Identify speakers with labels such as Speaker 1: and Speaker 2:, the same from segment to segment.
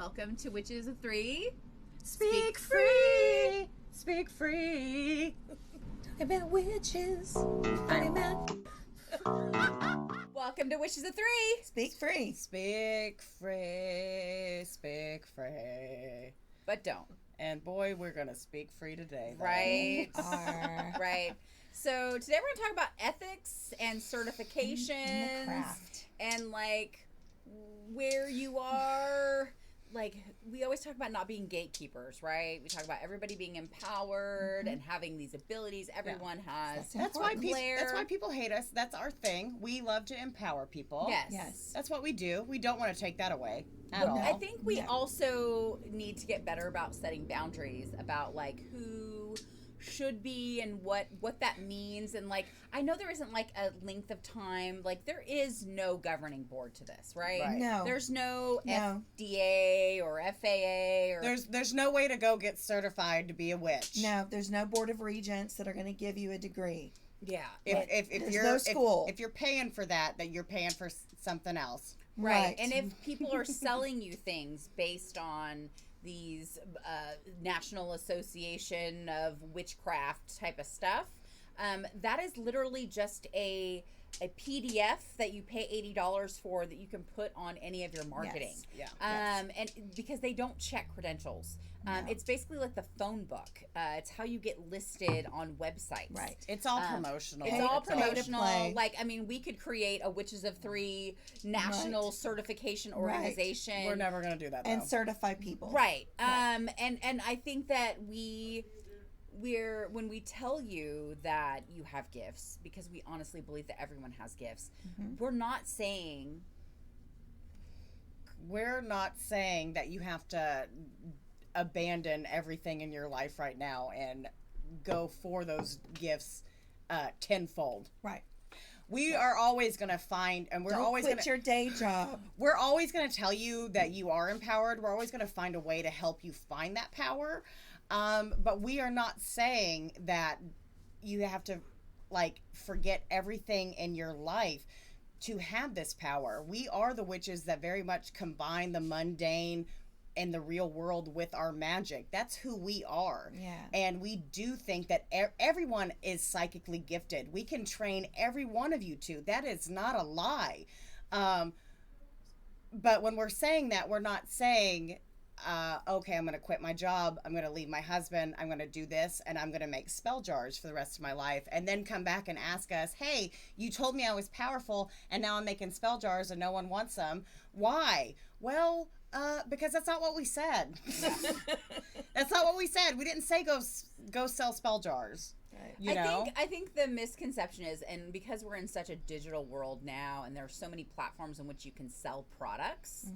Speaker 1: welcome to Witches of Three.
Speaker 2: Speak free, speak free. Talking about witches. Talking about
Speaker 1: Welcome to Witches of Three.
Speaker 2: speak free, speak free, speak free.
Speaker 1: But don't.
Speaker 2: And boy, we're gonna speak free today. Though.
Speaker 1: Right.
Speaker 2: Are.
Speaker 1: Right. So today we're going to talk about ethics and certifications
Speaker 2: Craft.
Speaker 1: and like where you are. Like we always talk about not being gatekeepers, right? We talk about everybody being empowered and having these abilities. Everyone has.
Speaker 2: That's why
Speaker 1: flair.
Speaker 2: That's why people hate us. That's our thing. We love to empower people.
Speaker 1: Yes.
Speaker 3: Yes.
Speaker 2: That's what we do. We don't want to take that away at all.
Speaker 1: I think we
Speaker 3: Yeah.
Speaker 1: also need to get better about setting boundaries about like who should be and what that means. And like I know there isn't like a length of time, like there is no governing board to this, right?
Speaker 2: Right.
Speaker 3: No.
Speaker 1: There's no
Speaker 3: No.
Speaker 1: FDA or FAA or
Speaker 2: There's no way to go get certified to be a witch.
Speaker 3: No, there's no board of regents that are going to give you a degree.
Speaker 1: yeah.
Speaker 2: If
Speaker 3: There's
Speaker 2: you're
Speaker 3: no school.
Speaker 2: if you're paying for that you're paying for something else.
Speaker 1: Right. And if people are selling you things based on these National Association of Witchcraft type of stuff, that is literally just a PDF that you pay $80 for that you can put on any of your marketing.
Speaker 3: Yes.
Speaker 2: Yeah.
Speaker 1: And because they don't check credentials.
Speaker 3: No.
Speaker 1: It's basically like the phone book. It's how you get listed on websites.
Speaker 3: Right.
Speaker 2: It's all promotional.
Speaker 1: It's all
Speaker 3: Pay to
Speaker 1: promotional.
Speaker 3: play.
Speaker 1: Like, I mean, we could create a Witches of Three national
Speaker 3: Right.
Speaker 1: certification
Speaker 3: Right.
Speaker 1: organization.
Speaker 2: We're never going to do that though.
Speaker 3: And certify people.
Speaker 1: Right. And I think that we're when we tell you that you have gifts, because we honestly believe that everyone has gifts, we're not saying
Speaker 2: We're not saying that you have to abandon everything in your life right now and go for those gifts tenfold.
Speaker 3: Right.
Speaker 2: We are always going to find, and we're
Speaker 3: Don't
Speaker 2: always
Speaker 3: quit
Speaker 2: going to
Speaker 3: your day job.
Speaker 2: we're always going to tell you that you are empowered. We're always going to find a way to help you find that power. But we are not saying that you have to like forget everything in your life to have this power. We are the witches that very much combine the mundane and the real world with our magic. That's who we are.
Speaker 3: Yeah.
Speaker 2: And we do think that everyone is psychically gifted. We can train every one of you to. That is not a lie. But when we're saying that, we're not saying, okay, I'm going to quit my job. I'm going to leave my husband. I'm going to do this, and I'm going to make spell jars for the rest of my life, and then come back and ask us, hey, you told me I was powerful, and now I'm making spell jars and no one wants them. Why? Well, because that's not what we said. That's not what we said. We didn't say go sell spell jars.
Speaker 3: Right.
Speaker 2: You know?
Speaker 1: I think the misconception is, and because we're in such a digital world now, and there are so many platforms in which you can sell products,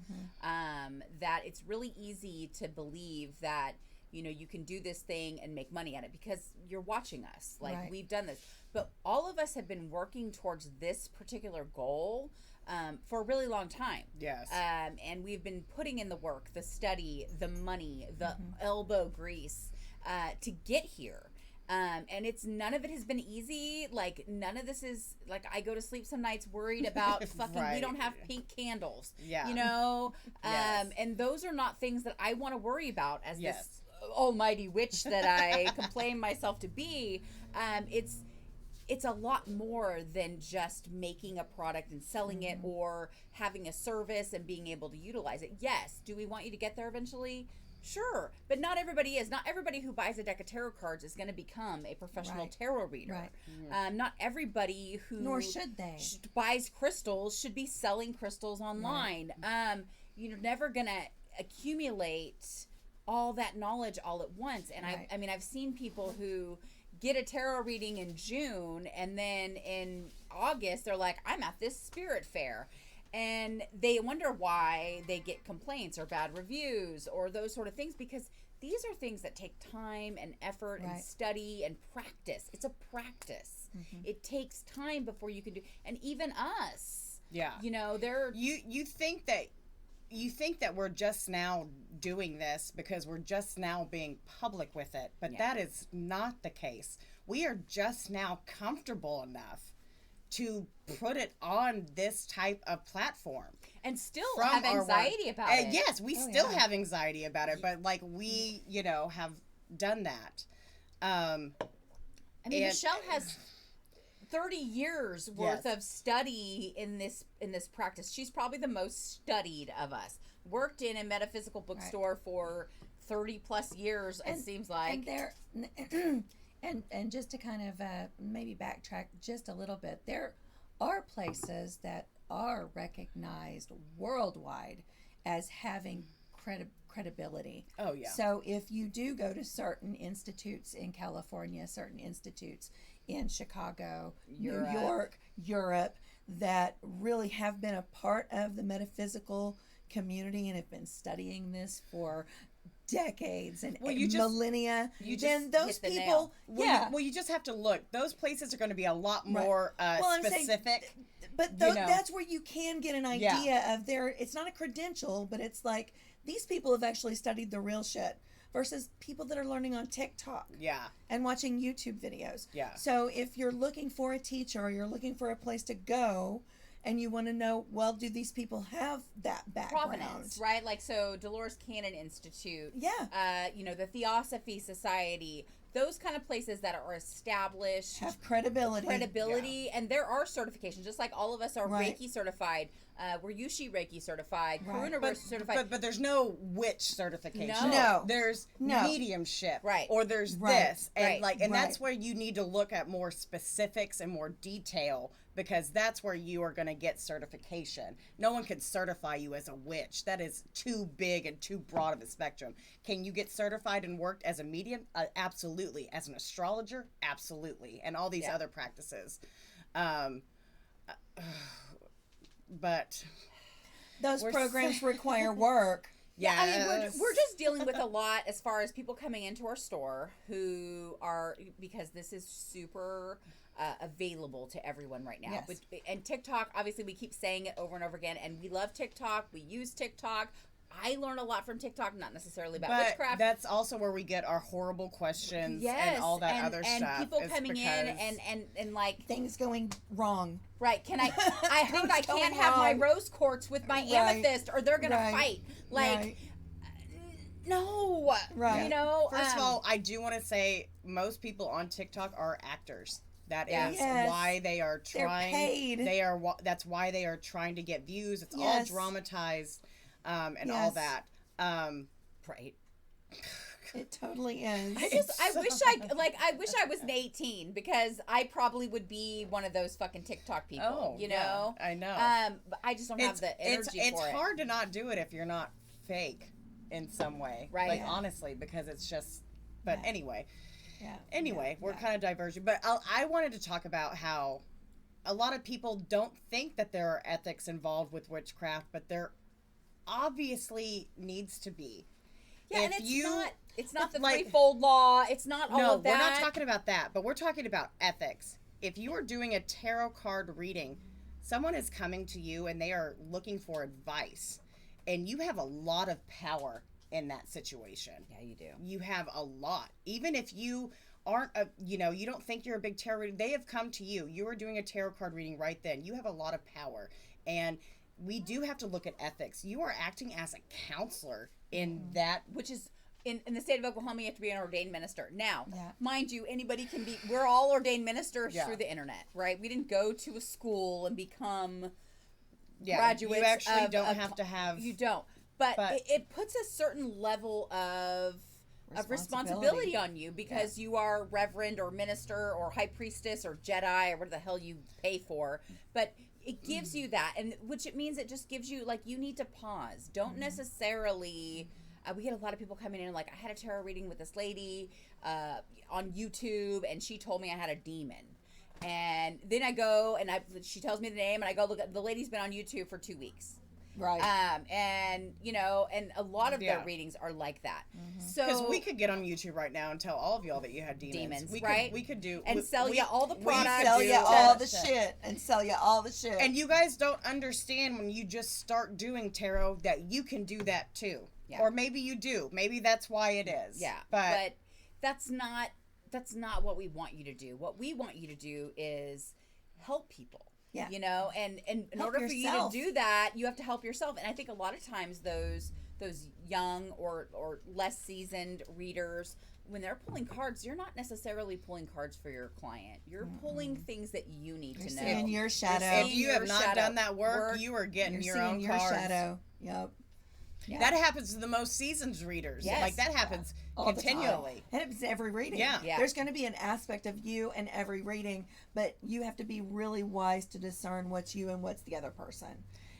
Speaker 1: that it's really easy to believe that you can do this thing and make money at it because you're watching us. Like
Speaker 3: Right.
Speaker 1: we've done this, but all of us have been working towards this particular goal for a really long time.
Speaker 2: Yes.
Speaker 1: And we've been putting in the work, the study, the money, the elbow grease to get here. And none of it has been easy. Like none of this is like I go to sleep some nights worried about fucking we
Speaker 2: Right.
Speaker 1: don't have pink candles.
Speaker 2: Yeah.
Speaker 1: Yes.
Speaker 2: Yes.
Speaker 1: And those are not things that I want to worry about as
Speaker 2: Yes.
Speaker 1: this almighty witch that I complain myself to be. It's a lot more than just making a product and selling it or having a service and being able to utilize it. Yes. Do we want you to get there eventually? Sure. But not everybody is. Not everybody who buys a deck of tarot cards is going to become a professional
Speaker 3: Right.
Speaker 1: tarot reader.
Speaker 3: Right.
Speaker 1: Not everybody who
Speaker 3: Nor should they.
Speaker 1: buys crystals should be selling crystals online. You're never going to accumulate all that knowledge all at once. And
Speaker 3: Right.
Speaker 1: I mean, I've seen people who get a tarot reading in June and then in August they're like, I'm at this spirit fair. And they wonder why they get complaints or bad reviews or those sort of things, because these are things that take time and effort and
Speaker 3: Right.
Speaker 1: study and practice. It's a practice. It takes time before you can do, and even us,
Speaker 2: Yeah.
Speaker 1: they're
Speaker 2: You think that we're just now doing this because we're just now being public with it, but
Speaker 1: Yeah.
Speaker 2: that is not the case. We are just now comfortable enough to put it on this type of platform.
Speaker 1: And still
Speaker 2: From
Speaker 1: have
Speaker 2: our
Speaker 1: anxiety
Speaker 2: work.
Speaker 1: about it.
Speaker 2: Yes, we
Speaker 3: Oh,
Speaker 2: still
Speaker 3: yeah.
Speaker 2: have anxiety about it, but like we, have done that.
Speaker 1: I mean,
Speaker 2: and-
Speaker 1: Michelle has 30 years worth
Speaker 2: Yes.
Speaker 1: of study in this practice. She's probably the most studied of us. Worked in a metaphysical bookstore for 30 plus years, it seems like.
Speaker 3: And there, and just to kind of maybe backtrack just a little bit, there are places that are recognized worldwide as having credibility.
Speaker 2: Oh, yeah.
Speaker 3: So if you do go to certain institutes in California, certain institutes in Chicago,
Speaker 1: Europe.
Speaker 3: New York, Europe, that really have been a part of the metaphysical community and have been studying this for decades and
Speaker 2: Well, you just-
Speaker 3: millennia,
Speaker 2: you
Speaker 3: then
Speaker 2: just
Speaker 3: those
Speaker 1: hit the
Speaker 3: people,
Speaker 1: nail.
Speaker 2: Well, you just have to look. Those places are going to be a lot
Speaker 3: Right.
Speaker 2: more
Speaker 3: I'm saying,
Speaker 2: specific.
Speaker 3: but
Speaker 2: you know.
Speaker 3: that's where you can get an
Speaker 2: Yeah.
Speaker 3: idea of their. It's not a credential, but it's like these people have actually studied the real shit versus people that are learning on TikTok
Speaker 2: Yeah.
Speaker 3: and watching YouTube videos.
Speaker 2: Yeah.
Speaker 3: So if you're looking for a teacher or you're looking for a place to go and you want to know, well, do these people have that background?
Speaker 1: Provenance, right? Like, so Dolores Cannon Institute,
Speaker 3: Yeah.
Speaker 1: the Theosophy Society, those kind of places that are established,
Speaker 3: Have credibility.
Speaker 1: and there are certifications, just like all of us are
Speaker 3: Right.
Speaker 1: Reiki certified. We're Yushi Reiki certified,
Speaker 3: Right.
Speaker 1: Karuna certified.
Speaker 2: But there's no witch certification.
Speaker 3: No.
Speaker 2: There's
Speaker 3: No.
Speaker 2: mediumship.
Speaker 1: Right.
Speaker 2: Or there's
Speaker 3: Right.
Speaker 2: this. And
Speaker 1: Right.
Speaker 2: and that's
Speaker 3: Right.
Speaker 2: where you need to look at more specifics and more detail, because that's where you are going to get certification. No one can certify you as a witch. That is too big and too broad of a spectrum. Can you get certified and worked as a medium? Absolutely. As an astrologer? Absolutely. And all these
Speaker 1: Yeah.
Speaker 2: other practices. But
Speaker 3: Those
Speaker 2: We're
Speaker 3: programs require work.
Speaker 1: Yeah, I mean,
Speaker 2: yes.
Speaker 1: we're just dealing with a lot as far as people coming into our store who are, because this is super available to everyone right now.
Speaker 3: Yes.
Speaker 1: But, and TikTok, obviously, we keep saying it over and over again, and we love TikTok. We use TikTok. I learn a lot from TikTok, not necessarily about
Speaker 2: But
Speaker 1: witchcraft.
Speaker 2: that's also where we get our horrible questions
Speaker 1: Yes,
Speaker 2: and all that other
Speaker 1: and
Speaker 2: stuff.
Speaker 1: people
Speaker 2: It's
Speaker 1: coming in
Speaker 2: because-
Speaker 1: and like,
Speaker 3: Things going wrong.
Speaker 1: right, can I heard I
Speaker 3: Things going
Speaker 1: can't have my
Speaker 3: wrong.
Speaker 1: rose quartz with my
Speaker 3: Right.
Speaker 1: amethyst or they're gonna
Speaker 3: Right.
Speaker 1: fight. Like,
Speaker 3: Right.
Speaker 1: no,
Speaker 3: Right.
Speaker 1: you know.
Speaker 2: First of all, I do want to say most people on TikTok are actors. That is
Speaker 1: Yeah.
Speaker 3: Yes.
Speaker 2: why they are
Speaker 3: They're
Speaker 2: trying.
Speaker 3: paid.
Speaker 2: That's why they are trying to get views. It's all
Speaker 3: Yes.
Speaker 2: dramatized, and all
Speaker 3: Yes.
Speaker 2: that.
Speaker 1: right.
Speaker 3: It totally is.
Speaker 1: I wish I was 18 because I probably would be one of those fucking TikTok people.
Speaker 2: Oh,
Speaker 1: you
Speaker 2: yeah,
Speaker 1: know.
Speaker 2: I know.
Speaker 1: But I just don't have the energy
Speaker 2: it's
Speaker 1: for it.
Speaker 2: hard to not do it if you're not fake in some way,
Speaker 1: Right.
Speaker 2: Like
Speaker 1: Yeah.
Speaker 2: honestly, because it's just. But
Speaker 3: Yeah.
Speaker 2: anyway.
Speaker 3: Yeah.
Speaker 2: Anyway,
Speaker 3: Yeah.
Speaker 2: we're kind of diverging, but I wanted to talk about how a lot of people don't think that there are ethics involved with witchcraft, but there obviously needs to be.
Speaker 1: Yeah, and
Speaker 2: If
Speaker 1: it's not the
Speaker 2: like-
Speaker 1: threefold law. It's not all
Speaker 2: No,
Speaker 1: of that.
Speaker 2: we're not talking about that, but we're talking about ethics. If you are doing a tarot card reading, someone is coming to you and they are looking for advice, and you have a lot of power in that situation.
Speaker 1: Yeah, you do.
Speaker 2: You have a lot. Even if you aren't you don't think you're a big tarot reader, they have come to you. You are doing a tarot card reading right then. You have a lot of power. And we do have to look at ethics. You are acting as a counselor in that.
Speaker 1: Which is in the state of Oklahoma, you have to be an ordained minister. Now,
Speaker 3: Yeah.
Speaker 1: mind you, anybody can be. We're all ordained ministers
Speaker 2: Yeah.
Speaker 1: through the internet, right? We didn't go to a school and become
Speaker 2: Yeah,
Speaker 1: graduates.
Speaker 2: you actually
Speaker 1: of-
Speaker 2: don't
Speaker 1: of-
Speaker 2: have to have.
Speaker 1: You don't. But
Speaker 2: But-
Speaker 1: it puts a certain level of responsibility on you because you are reverend or minister or high priestess or Jedi or whatever the hell you pay for. But it gives you that, and which it means it just gives you, like, you need to pause. Don't necessarily. We get a lot of people coming in like, I had a tarot reading with this lady on YouTube, and she told me I had a demon. And then I go and she tells me the name, and I go look at the lady's been on YouTube for 2 weeks.
Speaker 3: Right.
Speaker 1: And and a lot of
Speaker 2: Yeah.
Speaker 1: their readings are like that.
Speaker 2: Because
Speaker 1: So
Speaker 2: we could get on YouTube right now and tell all of y'all that you had demons. We
Speaker 1: right?
Speaker 2: we could do.
Speaker 1: And sell ya all the
Speaker 2: we
Speaker 1: products.
Speaker 2: could
Speaker 3: sell
Speaker 2: do
Speaker 3: you all the
Speaker 2: that.
Speaker 3: shit and sell you all the shit.
Speaker 2: And you guys don't understand when you just start doing tarot that you can do that too.
Speaker 1: Yeah.
Speaker 2: Or maybe you do. Maybe that's why it is.
Speaker 1: yeah,
Speaker 2: But,
Speaker 1: that's not what we want you to do. What we want you to do is help people.
Speaker 3: Yeah.
Speaker 1: You know, and in
Speaker 3: Help
Speaker 1: order for you to
Speaker 3: yourself.
Speaker 1: do that, you have to help yourself. And I think a lot of times those young or less seasoned readers, when they're pulling cards, you're not necessarily pulling cards for your client. You're pulling things that you need
Speaker 3: You're
Speaker 1: to know.
Speaker 3: seeing your shadow.
Speaker 2: If you
Speaker 1: your
Speaker 2: have not
Speaker 1: shadow
Speaker 2: done that work,
Speaker 1: work.
Speaker 2: you are getting
Speaker 3: You're
Speaker 2: your
Speaker 3: seeing
Speaker 2: own
Speaker 3: your
Speaker 2: cards.
Speaker 3: shadow. Yep. Yeah.
Speaker 2: That happens to the most seasoned readers.
Speaker 1: Yes.
Speaker 2: Like that happens
Speaker 3: All the time.
Speaker 2: continually.
Speaker 3: And it's every reading.
Speaker 2: Yeah.
Speaker 1: Yeah.
Speaker 3: There's going to be an aspect of you in every reading, but you have to be really wise to discern what's you and what's the other person.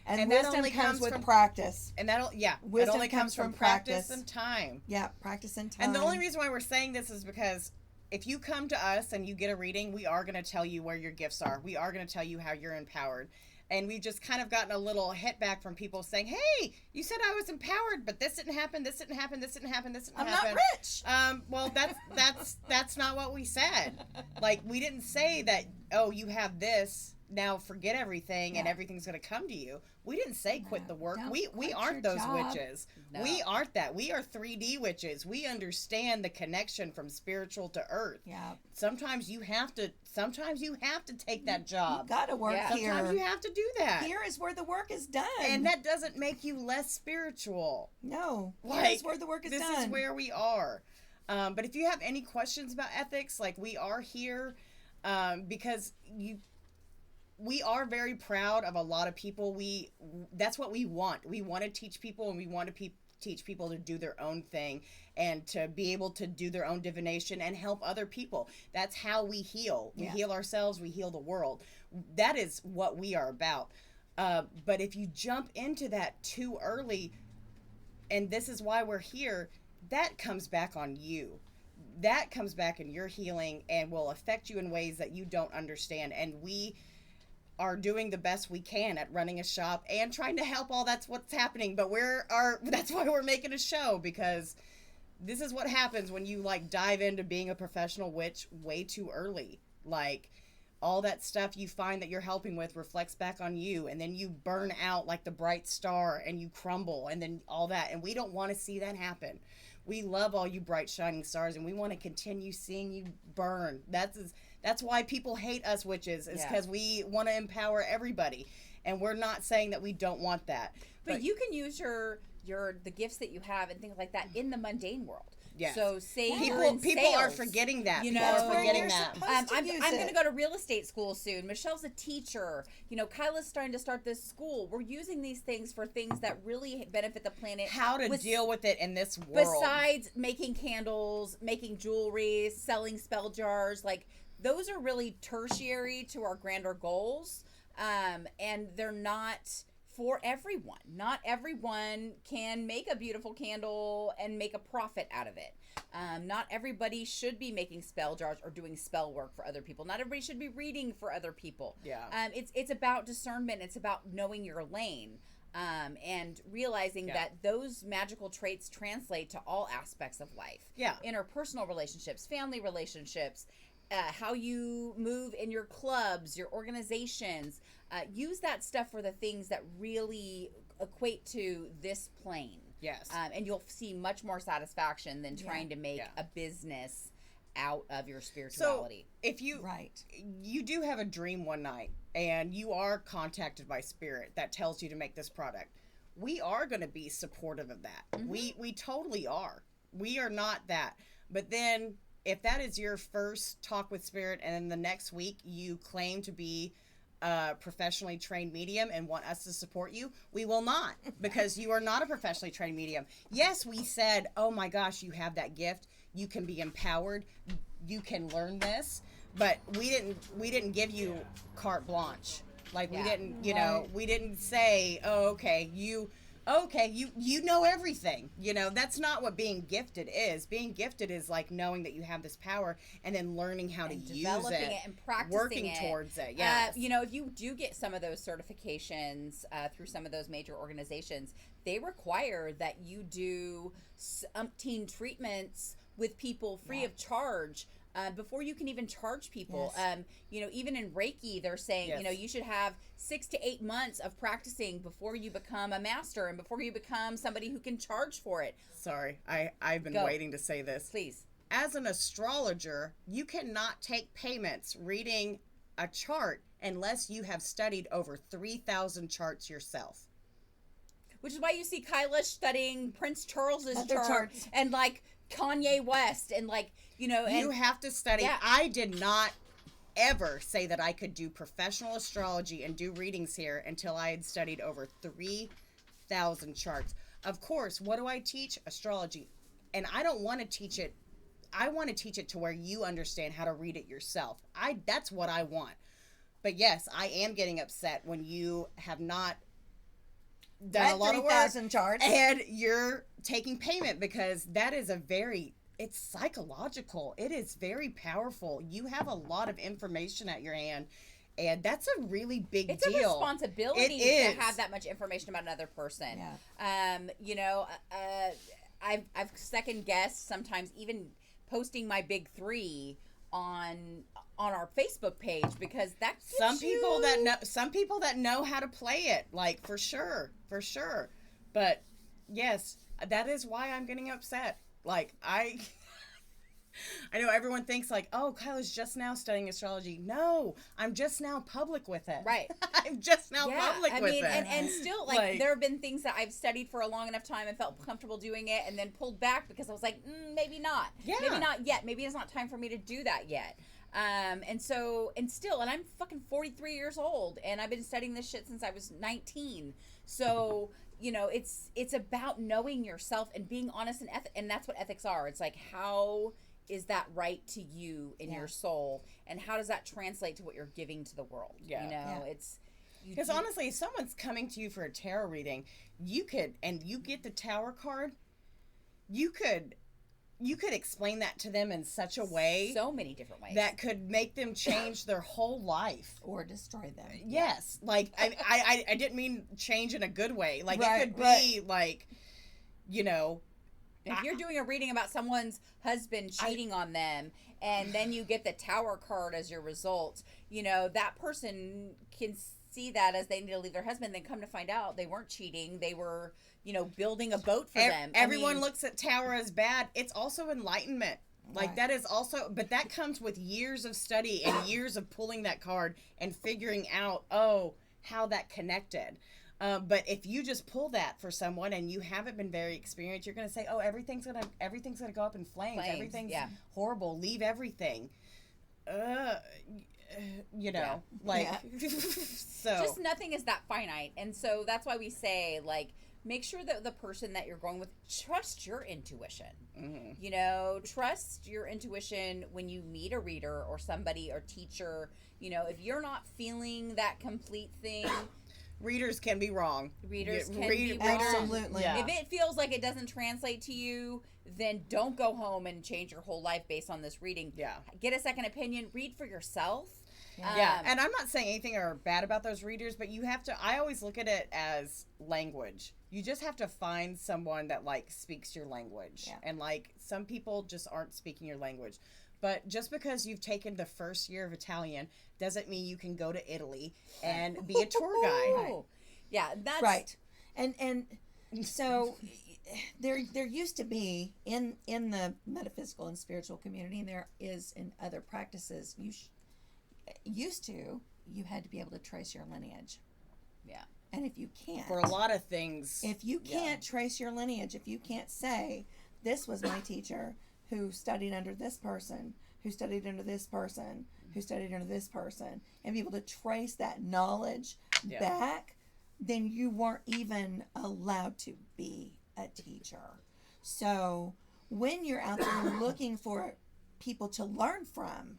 Speaker 3: And
Speaker 2: that
Speaker 3: wisdom
Speaker 2: only
Speaker 3: comes
Speaker 2: comes
Speaker 3: with
Speaker 2: from-
Speaker 3: practice.
Speaker 2: And that'll it
Speaker 3: Wisdom
Speaker 2: only comes from practice
Speaker 3: practice.
Speaker 2: and time.
Speaker 3: Yeah, practice and time.
Speaker 2: And the only reason why we're saying this is because if you come to us and you get a reading, we are going to tell you where your gifts are. We are going to tell you how you're empowered. And we've just kind of gotten a little hit back from people saying, hey, you said I was empowered, but this didn't happen, this didn't happen, this didn't happen, this didn't
Speaker 3: I'm
Speaker 2: happen.
Speaker 3: not rich.
Speaker 2: Well, that's not what we said. Like, we didn't say that, oh, you have this, now forget everything and
Speaker 3: Yeah.
Speaker 2: everything's going to come to you. We didn't say quit the work.
Speaker 3: Don't
Speaker 2: We
Speaker 3: quit
Speaker 2: aren't
Speaker 3: your
Speaker 2: those
Speaker 3: job.
Speaker 2: witches.
Speaker 1: No.
Speaker 2: We aren't that. We are 3D witches. We understand the connection from spiritual to earth.
Speaker 3: Yeah.
Speaker 2: Sometimes you have to take that job.
Speaker 3: You got to work
Speaker 1: Yeah.
Speaker 3: here.
Speaker 2: Sometimes you have to do that.
Speaker 3: Here is where the work is done.
Speaker 2: And that doesn't make you less spiritual.
Speaker 3: No.
Speaker 2: Like,
Speaker 3: Here's where the work is
Speaker 2: this
Speaker 3: done.
Speaker 2: is where we are. But if you have any questions about ethics, like, we are here because we are very proud of a lot of people. That's what we want. We want to teach people, and we want to teach people to do their own thing and to be able to do their own divination and help other people. That's how we heal. We
Speaker 3: Yeah.
Speaker 2: heal ourselves. We heal the world. That is what we are about. But if you jump into that too early, and this is why we're here, that comes back on you. That comes back in your healing and will affect you in ways that you don't understand. And we are doing the best we can at running a shop and trying to help all that's what's happening. But that's why we're making a show, because this is what happens when you like dive into being a professional witch way too early. Like, all that stuff you find that you're helping with reflects back on you, and then you burn out like the bright star and you crumble, and then all that. And we don't want to see that happen. We love all you bright shining stars, and we want to continue seeing you burn. That's why people hate us witches, is because we want to empower everybody. And we're not saying that we don't want that.
Speaker 1: But you can use the gifts that you have and things like that in the mundane world.
Speaker 2: Yes.
Speaker 1: So say you're
Speaker 2: people
Speaker 1: in
Speaker 2: are
Speaker 1: sales,
Speaker 2: forgetting that.
Speaker 1: you
Speaker 2: People
Speaker 1: know,
Speaker 2: are forgetting
Speaker 3: You're
Speaker 2: that.
Speaker 3: supposed to
Speaker 1: I'm
Speaker 3: use
Speaker 1: going
Speaker 3: it.
Speaker 1: to go to real estate school soon. Michelle's a teacher. You know, Kyla's starting to start this school. We're using these things for things that really benefit the planet.
Speaker 2: How to deal with it in this world.
Speaker 1: Besides making candles, making jewelry, selling spell jars, like those are really tertiary to our grander goals. And they're not for everyone. Not everyone can make a beautiful candle and make a profit out of it. Not everybody should be making spell jars or doing spell work for other people. Not everybody should be reading for other people.
Speaker 2: Yeah.
Speaker 1: It's about discernment. It's about knowing your lane. And realizing that those magical traits translate to all aspects of life.
Speaker 2: Yeah.
Speaker 1: Interpersonal relationships, family relationships, how you move in your clubs, your organizations. Use that stuff for the things that really equate to this plane.
Speaker 2: Yes.
Speaker 1: And you'll see much more satisfaction than trying to make a business out of your spirituality.
Speaker 2: So if you do have a dream one night and you are contacted by spirit that tells you to make this product, we are going to be supportive of that.
Speaker 1: Mm-hmm.
Speaker 2: We totally are. We are not that. But then if that is your first talk with spirit and then the next week you claim to be a professionally trained medium and want us to support you, we will not, because you are not a professionally trained medium. Yes, we said, oh my gosh, you have that gift. You can be empowered. You can learn this. But we didn't give you carte blanche. Like we didn't, we didn't say, oh, okay, you know everything. You know, that's not what being gifted is. Being gifted is like knowing that you have this power and then learning how to use
Speaker 1: developing
Speaker 2: it
Speaker 1: and practicing
Speaker 2: working
Speaker 1: it.
Speaker 2: towards it. Yes.
Speaker 1: If you do get some of those certifications through some of those major organizations, they require that you do umpteen treatments with people free of charge. Before you can even charge people.
Speaker 3: Yes.
Speaker 1: Even in Reiki, they're saying,
Speaker 2: Yes.
Speaker 1: you should have 6 to 8 months of practicing before you become a master and before you become somebody who can charge for it.
Speaker 2: Sorry, I've been waiting to say this.
Speaker 1: Please.
Speaker 2: As an astrologer, you cannot take payments reading a chart unless you have studied over 3,000 charts yourself.
Speaker 1: Which is why you see Kyla studying Prince Charles's
Speaker 3: Other
Speaker 1: chart
Speaker 3: charts.
Speaker 1: and like Kanye West and like, you know, and
Speaker 2: You have to study.
Speaker 1: Yeah.
Speaker 2: I did not ever say that I could do professional astrology and do readings here until I had studied over 3,000 charts. Of course, what do I teach? Astrology. And I don't want to teach it. I want to teach it to where you understand how to read it yourself. That's what I want. But yes, I am getting upset when you have not done
Speaker 3: Read
Speaker 2: a lot of work
Speaker 3: 3,000 charts.
Speaker 2: and you're taking payment, because that is it's psychological. It is very powerful. You have a lot of information at your hand, and that's a really big
Speaker 1: it's
Speaker 2: deal.
Speaker 1: a responsibility
Speaker 2: It is.
Speaker 1: to have that much information about another person.
Speaker 3: Yeah.
Speaker 1: You know, I've second guessed sometimes even posting my big three on our Facebook page, because that gives
Speaker 2: some people
Speaker 1: you-
Speaker 2: that know how to play it, like, for sure. But yes, that is why I'm getting upset. Like, I know everyone thinks like, oh, Kyla's just now studying astrology. No, I'm just now public with it.
Speaker 1: Right.
Speaker 2: I'm just now public with it.
Speaker 1: and still, like, there have been things that I've studied for a long enough time and felt comfortable doing it, and then pulled back because I was like, maybe not.
Speaker 2: Yeah.
Speaker 1: Maybe not yet. Maybe it's not time for me to do that yet. And I'm fucking 43 years old, and I've been studying this shit since I was 19. So, you know, it's about knowing yourself and being honest and that's what ethics are. It's like, how is that right to you in your soul, and how does that translate to what you're giving to the world?
Speaker 2: Yeah.
Speaker 1: You know,
Speaker 3: Yeah.
Speaker 1: it's
Speaker 2: Because honestly, if someone's coming to you for a tarot reading, you get the Tower card, you could explain that to them in such a way
Speaker 1: so many different ways
Speaker 2: that could make them change their whole life.
Speaker 3: Or destroy them.
Speaker 2: Yes. Like, I didn't mean change in a good way. Like,
Speaker 3: Right,
Speaker 2: it could be like, you know,
Speaker 1: if you're doing a reading about someone's husband cheating on them, and then you get the Tower card as your result, you know, that person can see that as they need to leave their husband, then come to find out they weren't cheating, they were, you know, building a boat for them.
Speaker 2: everyone looks at Tower as bad. It's also enlightenment. Like,
Speaker 3: Right.
Speaker 2: that is also, but that comes with years of study and years of pulling that card and figuring out, how that connected. But if you just pull that for someone and you haven't been very experienced, you're going to say, everything's gonna go up in flames. Everything's horrible. Leave everything. You know, like, so.
Speaker 1: Just nothing is that finite. And so that's why we say, like, make sure that the person that you're going with, trust your intuition.
Speaker 2: Mm-hmm.
Speaker 1: You know, trust your intuition when you meet a reader or somebody or teacher. You know, if you're not feeling that complete thing,
Speaker 2: Readers can be wrong.
Speaker 1: Readers
Speaker 2: Yeah,
Speaker 1: can be wrong.
Speaker 3: Absolutely.
Speaker 2: Yeah.
Speaker 1: If it feels like it doesn't translate to you, then don't go home and change your whole life based on this reading.
Speaker 2: Yeah.
Speaker 1: Get a second opinion. Read for yourself.
Speaker 2: Yeah, and I'm not saying anything or bad about those readers, but you have to, I always look at it as language. You just have to find someone that, like, speaks your language.
Speaker 3: Yeah.
Speaker 2: And, like, some people just aren't speaking your language. But just because you've taken the first year of Italian doesn't mean you can go to Italy and be a tour guide.
Speaker 1: Ooh. Yeah, that's
Speaker 3: Right. And so there used to be in the metaphysical and spiritual community, and there is in other practices, you had to be able to trace your lineage.
Speaker 1: Yeah.
Speaker 3: And if you can't,
Speaker 2: For a lot of things.
Speaker 3: if you
Speaker 2: yeah.
Speaker 3: can't trace your lineage, if you can't say, this was my teacher who studied under this person, who studied under this person, who studied under this person, and be able to trace that knowledge
Speaker 2: Yeah.
Speaker 3: back, then you weren't even allowed to be a teacher. So when you're out there looking for people to learn from,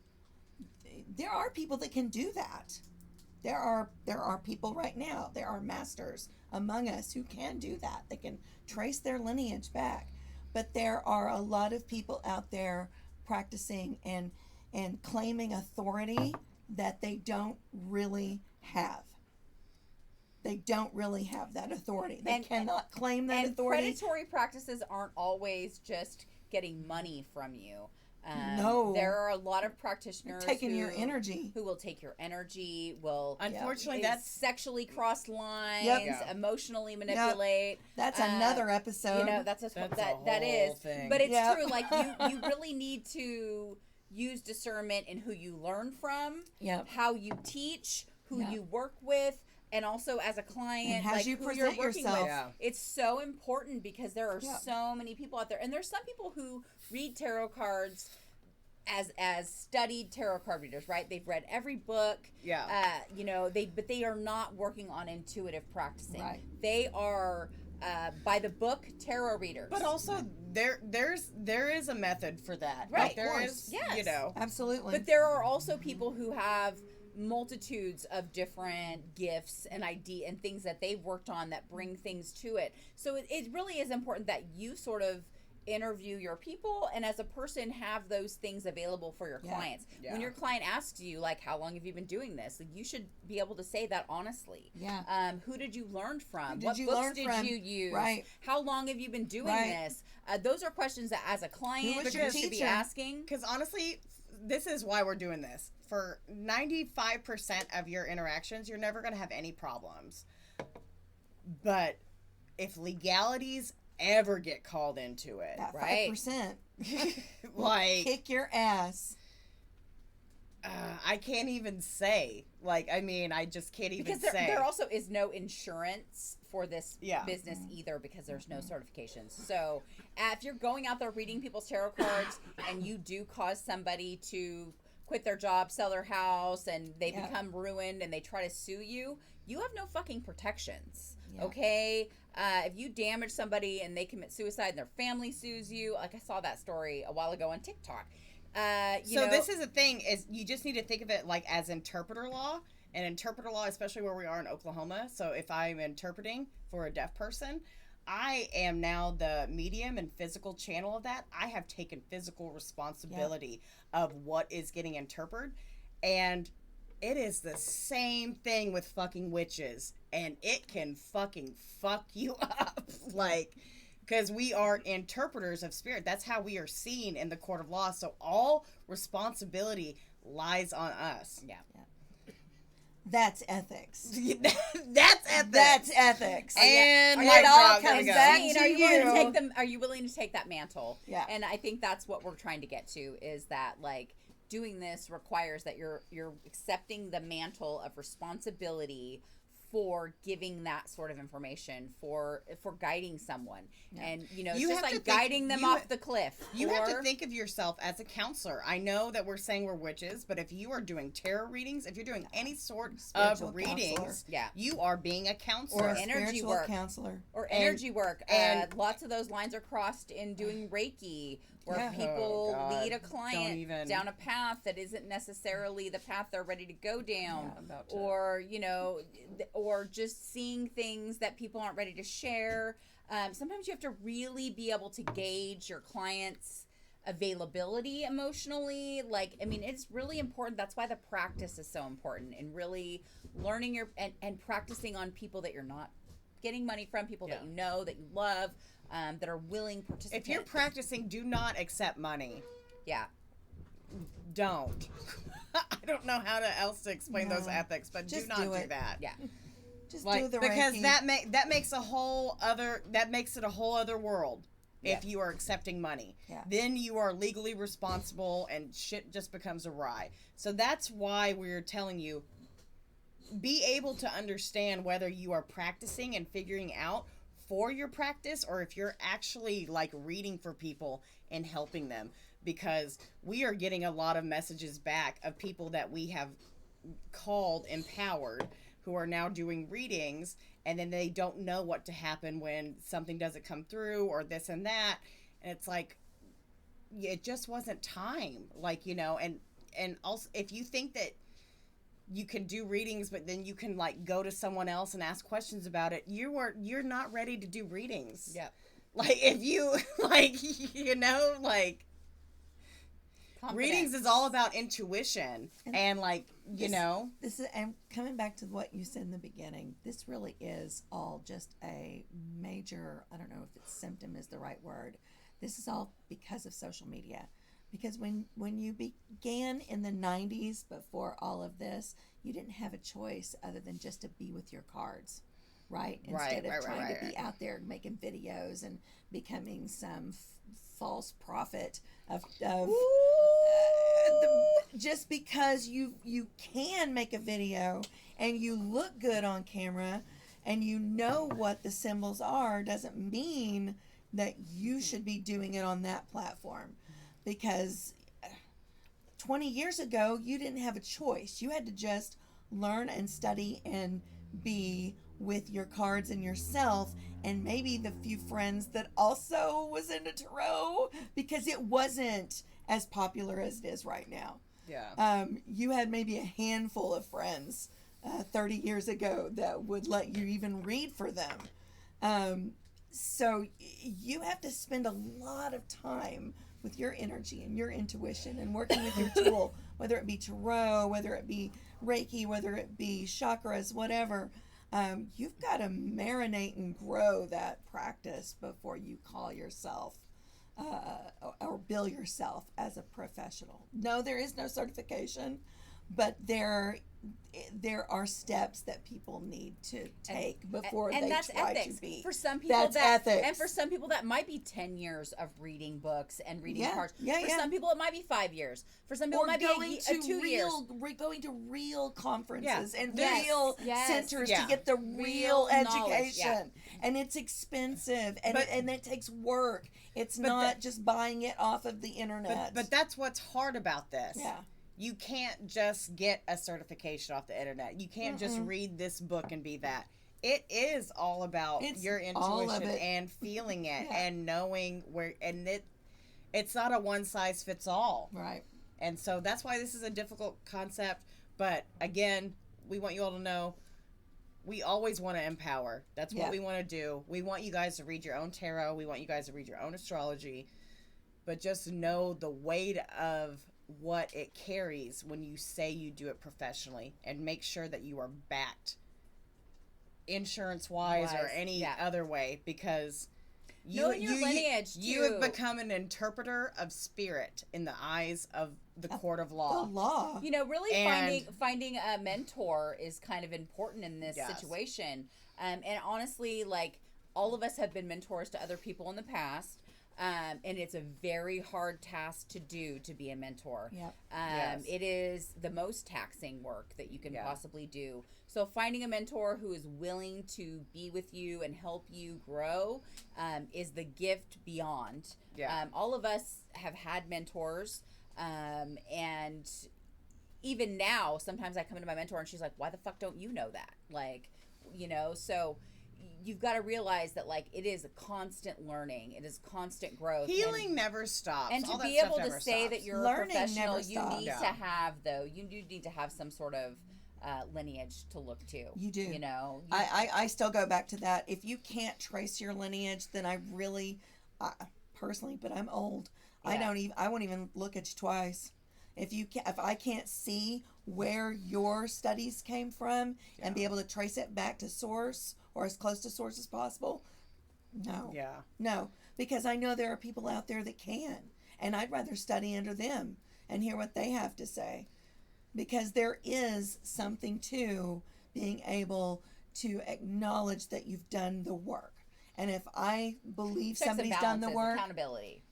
Speaker 3: there are people that can do that. There are people right now, there are masters among us who can do that. They can trace their lineage back. But there are a lot of people out there practicing and claiming authority that they don't really have. They don't really have that authority. They cannot claim that
Speaker 1: and
Speaker 3: authority.
Speaker 1: predatory practices aren't always just getting money from you.
Speaker 3: No.
Speaker 1: There are a lot of practitioners
Speaker 3: Taking your energy.
Speaker 1: who will take your energy, will
Speaker 2: Unfortunately,
Speaker 1: is
Speaker 2: that's
Speaker 1: sexually cross lines,
Speaker 3: Yep.
Speaker 2: Yeah.
Speaker 1: emotionally manipulate.
Speaker 3: That's another episode.
Speaker 1: You know, that
Speaker 2: a
Speaker 1: is.
Speaker 2: whole thing.
Speaker 1: But it's
Speaker 3: Yep.
Speaker 1: true. Like you really need to use discernment in who you learn from,
Speaker 3: Yep.
Speaker 1: how you teach, who
Speaker 3: Yep.
Speaker 1: you work with, and also as a client,
Speaker 3: And how
Speaker 1: like
Speaker 3: you
Speaker 1: who
Speaker 3: present
Speaker 1: you're working
Speaker 3: yourself.
Speaker 1: with.
Speaker 2: Yeah.
Speaker 1: It's so important because there are
Speaker 3: Yeah.
Speaker 1: so many people out there, and there's some people who read tarot cards as studied tarot card readers, right? They've read every book.
Speaker 2: Yeah.
Speaker 1: But they are not working on intuitive practicing.
Speaker 3: Right.
Speaker 1: They are by the book tarot readers.
Speaker 2: But also there is a method for that.
Speaker 1: Right,
Speaker 2: Like, there
Speaker 3: of
Speaker 2: is,
Speaker 3: course.
Speaker 1: Yes.
Speaker 2: you know.
Speaker 3: Absolutely.
Speaker 1: But there are also people who have multitudes of different gifts and idea and things that they've worked on that bring things to it. So it really is important that you sort of interview your people and as a person have those things available for your
Speaker 3: Yeah.
Speaker 1: clients.
Speaker 2: Yeah.
Speaker 1: When your client asks you like, how long have you been doing this? Like, you should be able to say that honestly.
Speaker 3: Yeah.
Speaker 1: Who did you learn from?
Speaker 3: Who did
Speaker 1: What
Speaker 3: you
Speaker 1: books
Speaker 3: learn
Speaker 1: did
Speaker 3: from?
Speaker 1: you use?
Speaker 3: Right.
Speaker 1: How long have you been doing
Speaker 3: Right.
Speaker 1: this? Those are questions that as a client
Speaker 3: was
Speaker 1: you
Speaker 3: your
Speaker 1: should be
Speaker 3: teacher?
Speaker 1: asking.
Speaker 2: Because honestly, this is why we're doing this. For 95% of your interactions, you're never going to have any problems. But if legalities ever get called into it,
Speaker 3: That
Speaker 1: Right.
Speaker 3: 5% will
Speaker 2: like,
Speaker 3: kick your ass.
Speaker 2: I can't even say. Like, I mean, I just can't even
Speaker 1: Because
Speaker 2: say.
Speaker 1: there also is no insurance for this
Speaker 2: Yeah.
Speaker 1: business either because there's no certifications. So if you're going out there reading people's tarot cards and you do cause somebody to quit their job, sell their house, and they
Speaker 3: Yeah.
Speaker 1: become ruined and they try to sue you, you have no fucking protections.
Speaker 3: Yeah.
Speaker 1: Okay? If you damage somebody and they commit suicide and their family sues you, like I saw that story a while ago on TikTok.
Speaker 2: This is the thing, is you just need to think of it like as interpreter law. And interpreter law, especially where we are in Oklahoma. So if I'm interpreting for a deaf person, I am now the medium and physical channel of that. I have taken physical responsibility of what is getting interpreted. And it is the same thing with fucking witches. And it can fucking fuck you up. Like, because we are interpreters of spirit. That's how we are seen in the court of law. So all responsibility lies on us.
Speaker 1: Yeah.
Speaker 3: That's ethics.
Speaker 2: That's ethics.
Speaker 3: That's ethics.
Speaker 2: And
Speaker 3: Are
Speaker 2: mic
Speaker 3: you- it all
Speaker 2: drop, there we
Speaker 3: comes
Speaker 2: go.
Speaker 3: back
Speaker 1: Christine,
Speaker 3: to
Speaker 1: are you willing to
Speaker 3: you.
Speaker 1: take them? Are you willing to take that mantle?
Speaker 3: Yeah.
Speaker 1: And I think that's what we're trying to get to is that like doing this requires that you're accepting the mantle of responsibility for giving that sort of information for guiding someone and it's
Speaker 2: You
Speaker 1: just
Speaker 2: have to
Speaker 1: like
Speaker 2: think-
Speaker 1: guiding them
Speaker 2: you-
Speaker 1: off the cliff.
Speaker 2: You have to
Speaker 1: or-
Speaker 2: think of yourself as a counselor. I know that we're saying we're witches, but if you are doing tarot readings, if you're doing any sort
Speaker 3: Spiritual
Speaker 2: of readings,
Speaker 3: counselor.
Speaker 1: Yeah.
Speaker 2: you are being a
Speaker 3: Or
Speaker 2: counselor.
Speaker 3: a
Speaker 1: energy
Speaker 3: spiritual
Speaker 1: work.
Speaker 3: counselor.
Speaker 1: or
Speaker 2: And-
Speaker 1: energy work.
Speaker 2: and-
Speaker 1: Lots of those lines are crossed in doing Reiki, where
Speaker 3: Yeah.
Speaker 1: people
Speaker 2: Oh, God.
Speaker 1: lead a
Speaker 2: Don't
Speaker 1: client
Speaker 2: even.
Speaker 1: down a path that isn't necessarily the path they're ready to go down.
Speaker 3: Yeah,
Speaker 2: I'm about to-
Speaker 1: Or, or just seeing things that people aren't ready to share. Sometimes you have to really be able to gauge your client's availability emotionally. Like, I mean, it's really important. That's why the practice is so important, and really learning and practicing on people that you're not getting money from, people that
Speaker 2: Yeah.
Speaker 1: you know, that you love, that are willing participants.
Speaker 2: If you're practicing, do not accept money.
Speaker 1: Yeah.
Speaker 2: Don't. I don't know how else to explain those
Speaker 3: No.
Speaker 2: ethics, but
Speaker 3: Just
Speaker 2: do not
Speaker 3: do
Speaker 2: do
Speaker 3: it.
Speaker 2: that.
Speaker 1: Yeah.
Speaker 3: Just
Speaker 2: Like,
Speaker 3: do the
Speaker 2: because
Speaker 3: Reiki.
Speaker 2: that makes it a whole other world if
Speaker 1: Yeah.
Speaker 2: you are accepting money.
Speaker 3: Yeah.
Speaker 2: Then you are legally responsible and shit just becomes awry. So that's why we're telling you, be able to understand whether you are practicing and figuring out for your practice or if you're actually like reading for people and helping them, because we are getting a lot of messages back of people that we have called empowered who are now doing readings, and then they don't know what to happen when something doesn't come through or this and that, and it's like it just wasn't time, like, and also if you think that you can do readings but then you can like go to someone else and ask questions about it, you're not ready to do readings.
Speaker 1: Yeah.
Speaker 2: Like if you like readings is all about intuition and like
Speaker 3: This is, and coming back to what you said in the beginning, this really is all just a major, I don't know if it's symptom is the right word. This is all because of social media. Because when you began in the 90s, before all of this, you didn't have a choice other than just to be with your cards, right? Instead of trying to be out there making videos and becoming some false prophet of just because you can make a video and you look good on camera and you know what the symbols are doesn't mean that you should be doing it on that platform, because 20 years ago you didn't have a choice. You had to just learn and study and be with your cards and yourself, and maybe the few friends that also was into tarot, because it wasn't as popular as it is right now.
Speaker 2: Yeah.
Speaker 3: You had maybe a handful of friends 30 years ago that would let you even read for them. So you have to spend a lot of time with your energy and your intuition and working with your tool, whether it be tarot, whether it be Reiki, whether it be chakras, whatever. You've got to marinate and grow that practice before you call yourself or bill yourself as a professional. No, there is no certification, but there are steps that people need to take before
Speaker 1: and
Speaker 3: they
Speaker 1: that's
Speaker 3: try
Speaker 1: ethics.
Speaker 3: to be.
Speaker 1: For some people,
Speaker 3: That's
Speaker 1: that
Speaker 3: ethics.
Speaker 1: and for some people that might be 10 years of reading books and reading
Speaker 3: Yeah,
Speaker 1: cards.
Speaker 3: yeah,
Speaker 1: For
Speaker 3: yeah.
Speaker 1: some people, it might be 5 years. For some people,
Speaker 3: Or
Speaker 1: it might be
Speaker 3: going to
Speaker 1: 2 years.
Speaker 3: going to real conferences and
Speaker 1: Yes,
Speaker 3: real
Speaker 1: yes,
Speaker 3: centers
Speaker 2: yeah.
Speaker 3: to get the
Speaker 1: Real
Speaker 3: real
Speaker 1: knowledge,
Speaker 3: education.
Speaker 1: yeah.
Speaker 3: And it's expensive, and
Speaker 2: But-
Speaker 3: and it takes work. It's
Speaker 2: But
Speaker 3: not just buying it off of the internet.
Speaker 2: But that's what's hard about this.
Speaker 3: yeah,
Speaker 2: You can't just get a certification off the internet. You can't just read this book and be that. It is all about
Speaker 3: It's
Speaker 2: your
Speaker 3: all of
Speaker 2: intuition
Speaker 3: it.
Speaker 2: and feeling it
Speaker 3: Yeah.
Speaker 2: and knowing where, and it's not a one size fits all.
Speaker 3: right.
Speaker 2: And so that's why this is a difficult concept. But again, we want you all to know we always want to empower. That's what
Speaker 3: Yeah.
Speaker 2: we want to do. We want you guys to read your own tarot. We want you guys to read your own astrology. But just know the weight of what it carries when you say you do it professionally, and make sure that you are backed insurance wise or
Speaker 1: Wise,
Speaker 2: any
Speaker 1: yeah.
Speaker 2: other way, because
Speaker 1: Knowing your lineage,
Speaker 2: you have
Speaker 1: too.
Speaker 2: become an interpreter of spirit in the eyes of the court of
Speaker 3: The
Speaker 2: law.
Speaker 3: law.
Speaker 1: You know, really
Speaker 2: And-
Speaker 1: finding a mentor is kind of important in this
Speaker 2: Yes.
Speaker 1: situation. And honestly, like, all of us have been mentors to other people in the past. And it's a very hard task to do, to be a mentor.
Speaker 3: Yep.
Speaker 2: Yes.
Speaker 1: It is the most taxing work that you can
Speaker 2: Yeah.
Speaker 1: possibly do. So finding a mentor who is willing to be with you and help you grow is the gift beyond.
Speaker 2: Yeah.
Speaker 1: All of us have had mentors, and even now, sometimes I come into my mentor and she's like, "Why the fuck don't you know that?" Like, you know, so you've got to realize that, like, it is a constant learning, it is constant growth.
Speaker 2: Healing never stops.
Speaker 1: And to
Speaker 2: All that
Speaker 1: be
Speaker 2: stuff
Speaker 1: able to
Speaker 2: never
Speaker 1: say
Speaker 2: stops.
Speaker 1: that you're
Speaker 3: Learning
Speaker 1: a professional,
Speaker 3: never
Speaker 1: you
Speaker 3: stops.
Speaker 1: need
Speaker 2: Yeah.
Speaker 1: to have, though, you do need to have some sort of lineage to look to.
Speaker 3: You do.
Speaker 1: You know?
Speaker 3: I still go back to that. If you can't trace your lineage, then I really, personally, but I'm old.
Speaker 1: Yeah.
Speaker 3: I won't even look at you twice. If I can't see where your studies came from and be able to trace it back to source or as close to source as possible, no.
Speaker 2: Yeah.
Speaker 3: No, because I know there are people out there that can, and I'd rather study under them and hear what they have to say, because there is something to being able to acknowledge that you've done the work. And if I believe
Speaker 1: Checks and
Speaker 3: somebody's done the
Speaker 1: balances,
Speaker 3: work,
Speaker 1: accountability.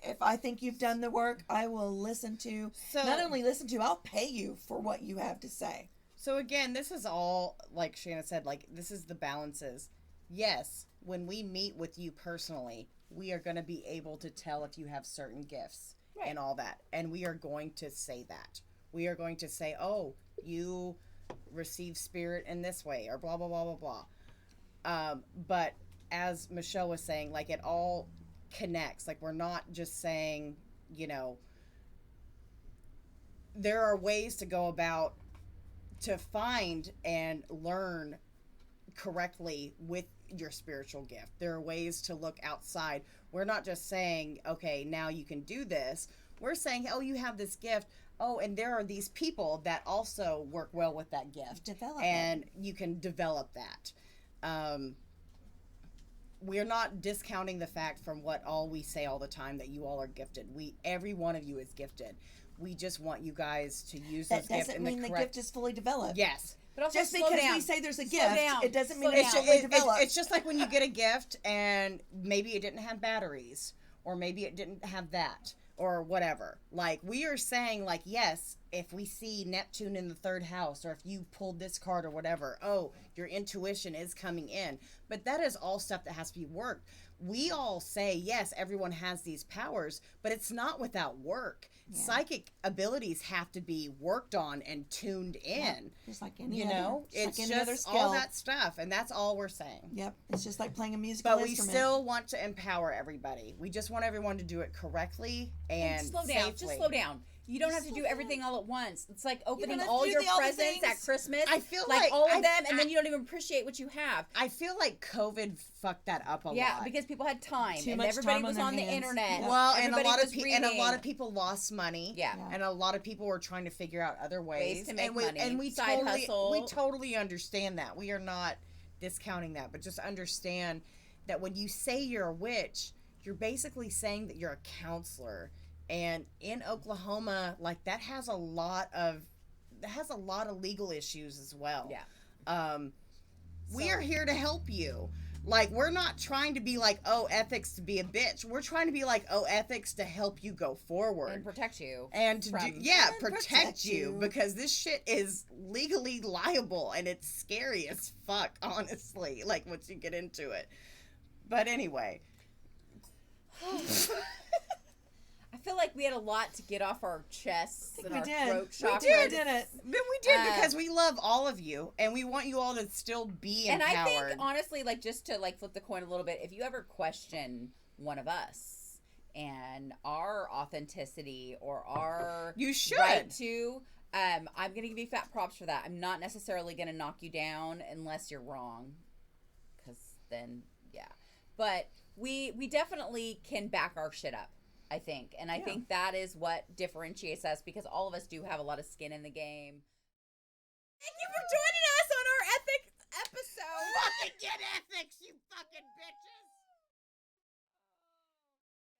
Speaker 3: if I think you've done the work, I will listen to,
Speaker 2: So-
Speaker 3: not only listen to, I'll pay you for what you have to say.
Speaker 2: So again, this is all, like Shanna said, like, this is the balances. Yes, when we meet with you personally, we are going to be able to tell if you have certain gifts
Speaker 1: Right.
Speaker 2: and all that. And we are going to say that. We are going to say, oh, you receive spirit in this way, or blah, blah, blah, blah, blah. But as Michelle was saying, like, it all connects. Like, we're not just saying, you know, there are ways to go about to find and learn correctly with your spiritual gift. There are ways to look outside. We're not just saying, okay, now you can do this. We're saying, oh, you have this gift. Oh, and there are these people that also work well with that gift.
Speaker 3: Develop it.
Speaker 2: And you can develop that. We're not discounting the fact from what all we say all the time that you all are gifted. Every one of you is gifted. We just want you guys to use
Speaker 3: That
Speaker 2: those gifts
Speaker 3: doesn't
Speaker 2: in
Speaker 3: mean
Speaker 2: the
Speaker 3: the
Speaker 2: correct.
Speaker 3: gift is fully developed.
Speaker 2: Yes.
Speaker 1: But also,
Speaker 3: Just
Speaker 1: slow
Speaker 3: because
Speaker 1: down.
Speaker 3: we say there's a
Speaker 1: Slow
Speaker 3: gift,
Speaker 1: down.
Speaker 3: it doesn't
Speaker 1: Slow
Speaker 3: mean it's
Speaker 1: down.
Speaker 3: fully developed.
Speaker 2: It's just like when you get a gift and maybe it didn't have batteries, or maybe it didn't have that. or whatever. Like, we are saying, like, yes, if we see Neptune in the third house, or if you pulled this card or whatever, oh, your intuition is coming in. But that is all stuff that has to be worked. We all say, yes, everyone has these powers, but it's not without work.
Speaker 3: Yeah.
Speaker 2: Psychic abilities have to be worked on and tuned in.
Speaker 3: Yep. Just like any
Speaker 2: You
Speaker 3: other,
Speaker 2: know, it's
Speaker 3: like any other
Speaker 2: just
Speaker 3: skill.
Speaker 2: all that stuff, and that's all we're saying.
Speaker 3: Yep, it's just like playing a musical
Speaker 2: But we
Speaker 3: instrument.
Speaker 2: still want to empower everybody. We just want everyone to do it correctly and
Speaker 1: slow down.
Speaker 2: safely.
Speaker 1: Just slow down. You don't have to
Speaker 3: Slow
Speaker 1: do
Speaker 3: down.
Speaker 1: everything all at once. It's like opening
Speaker 3: have to
Speaker 1: all
Speaker 3: do
Speaker 1: your
Speaker 3: all the
Speaker 1: presents
Speaker 3: things.
Speaker 1: at Christmas.
Speaker 2: I feel
Speaker 1: like
Speaker 2: like
Speaker 1: all of
Speaker 2: I-
Speaker 1: them, and
Speaker 2: I-
Speaker 1: then you don't even appreciate what you have.
Speaker 2: I feel like COVID fucked that up a
Speaker 1: Yeah,
Speaker 2: lot.
Speaker 1: because people had time,
Speaker 3: Too
Speaker 1: and
Speaker 3: much
Speaker 1: everybody
Speaker 3: time on
Speaker 1: was
Speaker 3: their
Speaker 1: on the
Speaker 3: hands.
Speaker 1: internet.
Speaker 3: Yep.
Speaker 2: well, and a
Speaker 1: Everybody
Speaker 2: lot of
Speaker 1: was reading.
Speaker 2: people lost money.
Speaker 1: Yeah.
Speaker 3: Yeah.
Speaker 2: And a lot of people were trying to figure out other ways
Speaker 1: to make
Speaker 2: and we,
Speaker 1: money.
Speaker 2: And we
Speaker 1: Side hustle.
Speaker 2: totally understand that. We are not discounting that, but just understand that when you say you're a witch, you're basically saying that you're a counselor. And in Oklahoma, like, that has a lot of legal issues as well.
Speaker 1: Yeah.
Speaker 2: We
Speaker 1: So-
Speaker 2: are here to help you. Like, we're not trying to be like, oh, ethics to be a bitch. We're trying to be like, oh, ethics to help you go forward.
Speaker 1: And protect you.
Speaker 2: And to do,
Speaker 1: from-
Speaker 2: yeah,
Speaker 3: And
Speaker 2: protect
Speaker 3: protect
Speaker 2: you,
Speaker 3: you.
Speaker 2: because this shit is legally liable and it's scary as fuck, honestly, like, once you get into it. But anyway.
Speaker 1: I feel like we had a lot to get off our chests and
Speaker 3: we
Speaker 1: our
Speaker 3: did.
Speaker 1: throat
Speaker 3: We
Speaker 1: chakras.
Speaker 3: did. We did it.
Speaker 2: Then we did, because
Speaker 1: Uh,
Speaker 2: we love all of you and we want you all to still be
Speaker 1: And
Speaker 2: empowered.
Speaker 1: I think, honestly, like, just to like flip the coin a little bit, if you ever question one of us and our authenticity or our
Speaker 2: You should.
Speaker 1: right to, I'm gonna give you fat props for that. I'm not necessarily gonna knock you down unless you're wrong, because then yeah. But we definitely can back our shit up, I think, and I think that is what differentiates us, because all of us do have a lot of skin in the game. Thank you for joining us on our ethics episode.
Speaker 2: Fucking get ethics, you fucking bitches!